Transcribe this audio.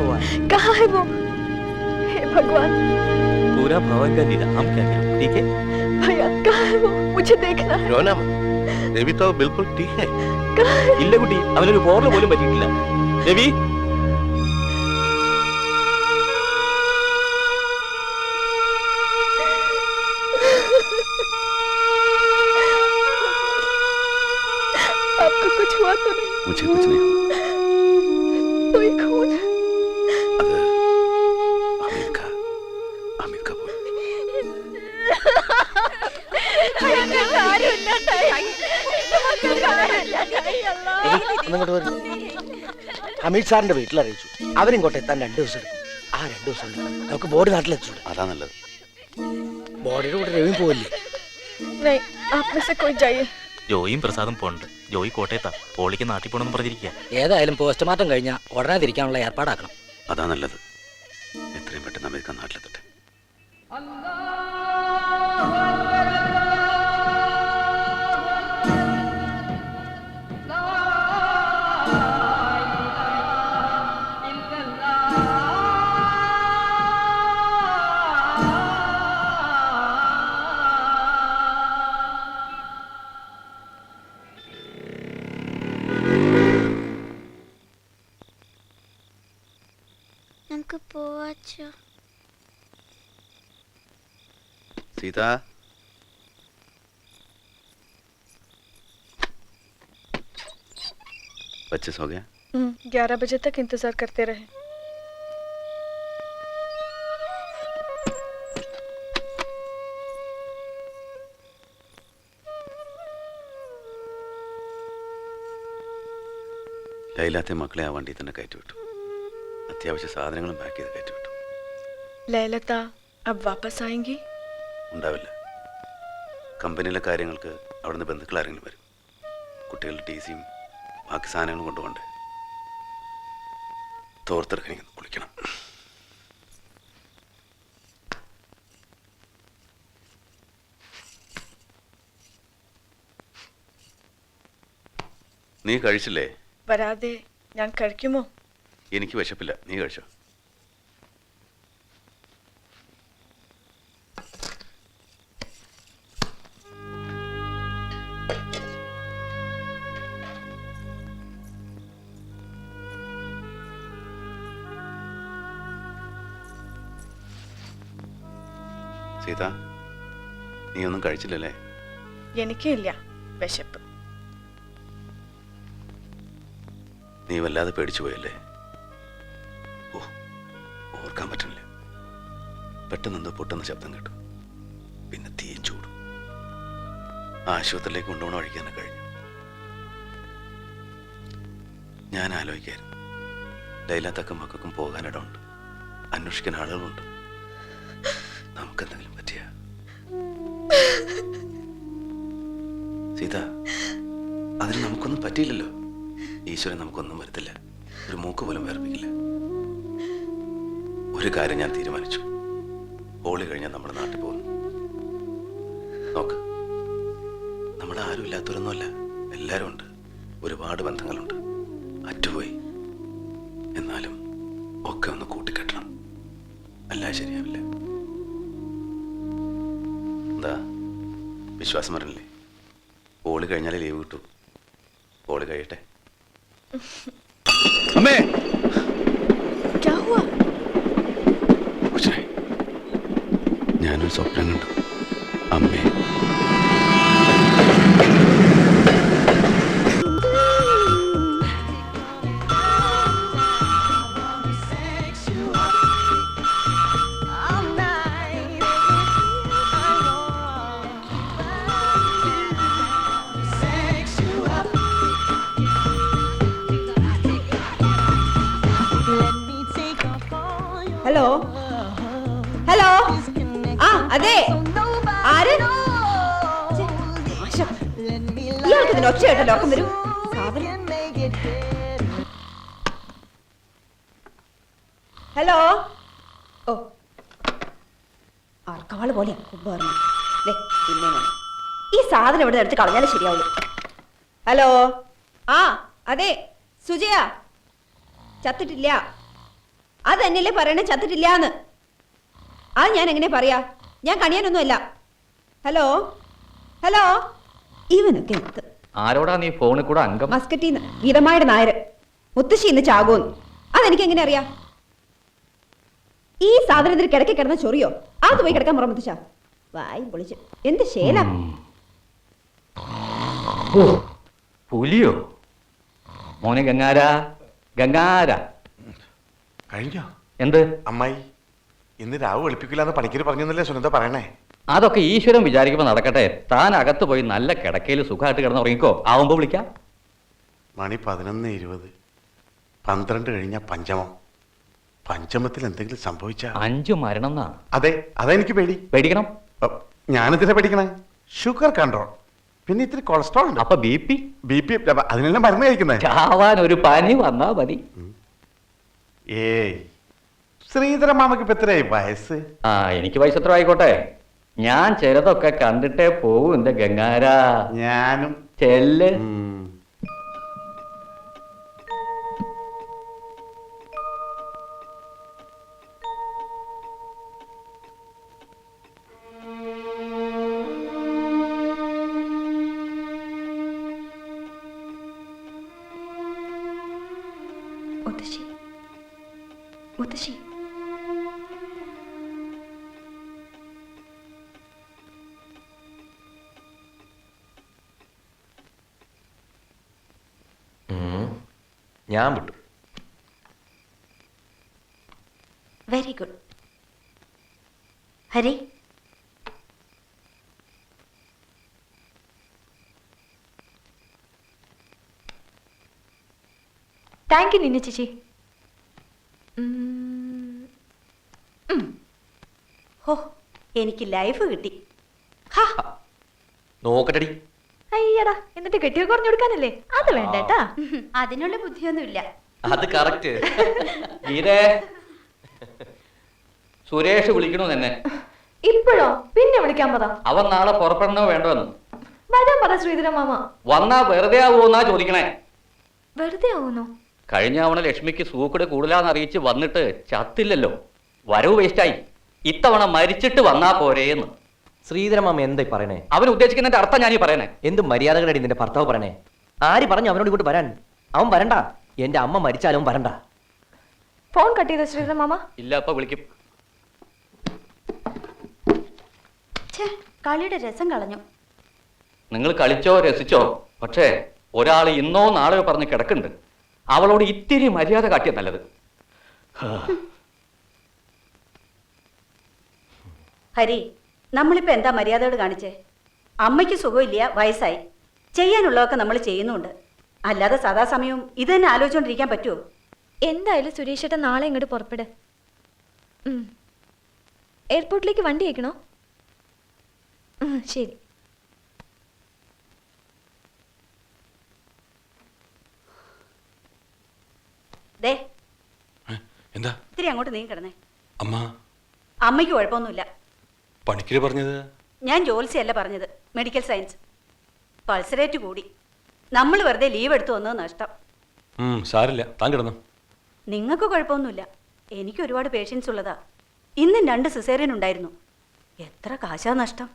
भगवान। कहाँ है वो? हे भगवान। पूरा भवन का लीला, हम क्या करें? ठीक है भैया कहाँ है वो? मुझे देखना है। रोना मत, देवी तो बिल्कुल ठीक है। कहाँ है? ഇല്ല കുട്ടി, അവനൊരു പോറൽ പോലും പറ്റിയിട്ടില്ല. രവി, आपको कुछ हुआ तो नहीं? मुझे कुछ नहीं हुआ। तो ये खून അത് आमिर का बोल। ഹമീദ് സാറിന്റെ വീട്ടിൽ അറിയിച്ചു. അവരിങ്ങോട്ട് എത്താൻ 2 ദിവസം എടുക്കും. ആ 2 ദിവസം നമുക്ക് ബോഡി നാട്ടിലെത്തിച്ചു. അതാ നല്ലത്. ബോഡിയുടെ കൂടെ രവിയും പോവില്ലേ? नहीं, आप में से कोई जाइए. ജോയിയും പ്രസാദും പോണ്ട്. ജോയി കോട്ടയത്താ, പോളിക്ക് നാട്ടിൽ പോണെന്ന് പറഞ്ഞിരിക്കുക. ഏതായാലും പോസ്റ്റ്മോർട്ടം കഴിഞ്ഞാൽ ഉടനെ തിരിക്കാനുള്ള ഏർപ്പാടാക്കണം. അതാ നല്ലത്. എത്രയും പെട്ടെന്ന് അമേരിക്ക നാട്ടിലെത്തട്ടെ. നമുക്ക് പോവാച്ചോ. सीता, बच्चे सो गए? 11 बजे तक इंतजार करते रहे. ലൈലാത്തെ മക്കളെ ആ വണ്ടി തന്നെ കയറ്റിവിട്ടു. അത്യാവശ്യ സാധനങ്ങളും പാക്ക് ചെയ്ത് കയറ്റിവിട്ടു. ലൈലത്ത अब वापस आएंगी? ഉണ്ടാവില്ല. കമ്പനിയിലെ കാര്യങ്ങൾക്ക് അവിടുന്ന് ബന്ധുക്കൾ ആരെങ്കിലും വരും. കുട്ടികളുടെ ടിസിയും ബാക്കി സാധനങ്ങളും കൊണ്ടുപോകണ്ടേ. തോർത്തെടുക്കാൻ കുളിക്കണം. നീ കഴിച്ചില്ലേ? വരാതെ ഞാൻ കഴിക്കുമോ? എനിക്ക് വിശപ്പില്ല, നീ കഴിച്ചോ. സീത, നീ ഒന്നും കഴിച്ചില്ലല്ലേ? എനിക്കില്ല വിശപ്പ്. നീ വല്ലാതെ പേടിച്ചു പോയല്ലേ? ഓ, ഓർക്കാൻ പറ്റുന്നില്ല. പെട്ടെന്നെന്തോ പൊട്ടുന്ന ശബ്ദം കേട്ടു. പിന്നെ തീയും ചൂടും. ആശുപത്രിയിലേക്ക് കൊണ്ടുപോകണ വഴിക്കാനെ കഴിഞ്ഞു. ഞാൻ ആലോചിക്കായിരുന്നു, ലൈലാത്തക്കും മക്കൾക്കും പോകാനിടമുണ്ട്, അന്വേഷിക്കാൻ ആളുകളുണ്ട്. നമുക്കെന്തെങ്കിലും പറ്റിയ സീത, അതിന് നമുക്കൊന്നും പറ്റിയില്ലല്ലോ. ഈശ്വരൻ നമുക്കൊന്നും വരുത്തില്ല, ഒരു മൂക്ക് പോലും വേർപ്പിക്കില്ല. ഒരു കാര്യം ഞാൻ തീരുമാനിച്ചു, ഹോളി കഴിഞ്ഞാൽ നമ്മുടെ നാട്ടിൽ പോകുന്നു. നോക്ക്, നമ്മുടെ ആരും ഇല്ലാത്തവരൊന്നുമല്ല, എല്ലാവരും ഉണ്ട്. ഒരുപാട് ബന്ധങ്ങളുണ്ട്. അറ്റുപോയി, എന്നാലും ഒക്കെ ഒന്ന് കൂട്ടിക്കെട്ടണം. അല്ല ശരിയാവില്ല. എന്താ വിശ്വാസം പറഞ്ഞില്ലേ? ഹോളി കഴിഞ്ഞാലേ ലീവ് കിട്ടൂ. ഹോളി കഴിയട്ടെ. അമ്മേ, क्या हुआ? कुछ नहीं. ഞാനൊരു സ്വപ്നം കണ്ടു. അമ്മേ, ഹലോ ഹലോ. ആ അതെ, ആര്? ഇയാൾക്ക് ഇതിന് ഒച്ച കേട്ട ലോക്കം വരും. ഹലോ. ഓ, ആർക്കാള് പോലെയാ കുമ്പ്. പിന്നെ ഈ സാധനം ഇവിടെ എടുത്ത് കളഞ്ഞാലും ശരിയാവുള്ളൂ. ഹലോ. ആ അതെ, സുജയ ചത്തിട്ടില്ല. അതെന്നല്ലേ പറയണേ ചത്തിട്ടില്ലാന്ന്. അത് ഞാൻ എങ്ങനെ പറയാ? ഞാൻ കണിയാനൊന്നുമല്ല. ഹലോ ഹലോ, ഇവനൊക്കെ എന്ത്? ആരോടാ നീ ഫോണിൽ കൂടെ അംഗം? മസ്കറ്റീന്ന് ഗീതമായുടെ നായര്. മുത്തശ്ശി ഇന്ന് ചാകുമെന്ന്. അതെനിക്ക് എങ്ങനെ അറിയാം? ഈ സാധനത്തിന് കിടക്കെ കിടന്ന ചൊറിയോ? അത് പോയി കിടക്കാൻ മുറ മുത്തശ്ശ. വായി പൊളിച്ച് എന്ത് ശേല. പുലിയോ? മോനെ ഗംഗാര, ഗംഗാര. കഴിഞ്ഞോ എന്ത്? അമ്മായി ഇന്ന് രാവ് വെളുപ്പിക്കില്ലാന്ന് പണിക്കര് പറഞ്ഞല്ലേ സുനന്ദ പറയണേ? അതൊക്കെ ഈശ്വരൻ വിചാരിക്കുമ്പോൾ നടക്കട്ടെ. താൻ അകത്ത് പോയി നല്ല കിടക്കയിൽ സുഖമായിട്ട് കിടന്ന് ഉറങ്ങിക്കോ. ആവുമ്പോ വിളിക്കാം. മണി 11:20. 12 കഴിഞ്ഞ പഞ്ചമം. പഞ്ചമത്തിൽ എന്തെങ്കിലും സംഭവിച്ച 5 മരണം എന്നാ. അതെ, അതെനിക്ക് പേടി. പേടിക്കണം. ഞാനെന്തിനാ പേടിക്കണേ? ഷുഗർ കൺട്രോൾ, പിന്നെ ഇത്തിരി കൊളസ്ട്രോൾ ഉണ്ട്. അപ്പൊ BP? BP അതിനെല്ലാം മരുന്ന് കഴിക്കുന്നത്. ചാവാൻ ഒരു പനി വന്നാ മതി. ഏയ്, ശ്രീധര മാമക്ക് ഇപ്പൊ എത്രയായി വയസ്സ്? എനിക്ക് വയസ്സ് എത്ര ആയിക്കോട്ടെ, ഞാൻ ചിലതൊക്കെ കണ്ടിട്ടേ പോവും എന്റെ ഗംഗാര. ഞാനും. ചെല്ല്. മുത്തശ്ശി മുത്തശ്ശി, ഞാൻ വിട്ടു. Very good. Hari, thank you നിന്ന ചേച്ചി. ഹോ, എനിക്ക് ലൈഫ് കിട്ടി. നോക്കട്ടടി. അയ്യടാ, എന്നിട്ട് കെട്ടിയോ കുറഞ്ഞു കൊടുക്കാനല്ലേ? അത് വേണ്ടട്ടാ. അതിനുള്ള ബുദ്ധിയൊന്നുമില്ല. അത് കറക്റ്റ്. ഗീതേ, സുരേഷ് വിളിക്കണു തന്നെ. ഇപ്പോഴോ? പിന്നെ വിളിക്കാൻ പറ. അവൻ നാളെ പുറപ്പെടണോ വേണ്ടോ എന്ന്. വരാൻ പറ ശ്രീധര മാമ. വന്നാ വെറുതെ ആവുമെന്നാ ചോദിക്കണേ. വെറുതെ ആവുന്നോ? കഴിഞ്ഞ തവണ ലക്ഷ്മിക്ക് സൂക്കട് കൂടുതലാന്ന് അറിയിച്ച് വന്നിട്ട് ചത്തില്ലല്ലോ. വരവ് വേസ്റ്റായി. ഇത്തവണ മരിച്ചിട്ട് വന്നാ പോരേന്ന്. ശ്രീധരമാമ എന്തായി പറയണേ? അവൻ ഉദ്ദേശിക്കുന്നതിന്റെ അർത്ഥം ഞാനീ പറയണേ. എന്ത് മര്യാദകളടി നിന്റെ ഭർത്താവ് പറയണേ? ആര് പറഞ്ഞു അവനോട് ഇങ്ങോട്ട് വരാൻ? അവൻ വരണ്ട. എന്റെ അമ്മ മരിച്ചാലും വരണ്ട. ഫോൺ കട്ട് ചെയ്ത ശ്രീധര മാമ? ഇല്ല, അപ്പൊ വിളിക്കും. കളിയുടെ രസം കളഞ്ഞു. നിങ്ങൾ കളിച്ചോ രസിച്ചോ, പക്ഷേ ഒരാൾ ഇന്നോ നാളെയോ പറഞ്ഞ് കിടക്കുന്നുണ്ട്. അവളോട് ഇത്തിരി മര്യാദ കാട്ടിയ നല്ലത്. ഹരി, നമ്മളിപ്പോ എന്താ മര്യാദയോട് കാണിച്ചേ? അമ്മയ്ക്ക് സുഖമില്ല, വയസ്സായി. ചെയ്യാനുള്ളതൊക്കെ നമ്മൾ ചെയ്യുന്നുണ്ട്. അല്ലാതെ സദാസമയവും ഇത് തന്നെ ആലോചിച്ചോണ്ടിരിക്കാൻ പറ്റുമോ? എന്തായാലും സുരേഷ് ഏട്ടൻ നാളെ ഇങ്ങോട്ട് പുറപ്പെട്. എയർപോർട്ടിലേക്ക് വണ്ടി അയക്കണോ? ശരി. ദേ, എന്താ ഇത്തിരി അങ്ങോട്ട് നീ കിടന്നേ. അമ്മ? അമ്മയ്ക്ക് കുഴപ്പമൊന്നുമില്ല. പണിക്കര് പറഞ്ഞത്? ഞാൻ ജോലിസയല്ല പറഞ്ഞത്, മെഡിക്കൽ സയൻസ്. പൾസ് റേറ്റ് കൂടി. നമ്മൾ വെറുതെ ലീവ് എടുത്തു വന്നത് നഷ്ടം. സാരില്ല, താൻ കിടന്നു. നിങ്ങൾക്ക് കുഴപ്പമൊന്നുമില്ല. എനിക്ക് ഒരുപാട് പേഷ്യൻസ് ഉള്ളതാ. ഇന്നും 2 സിസേറിയൻ ഉണ്ടായിരുന്നു. എത്ര കാശാ നഷ്ടം.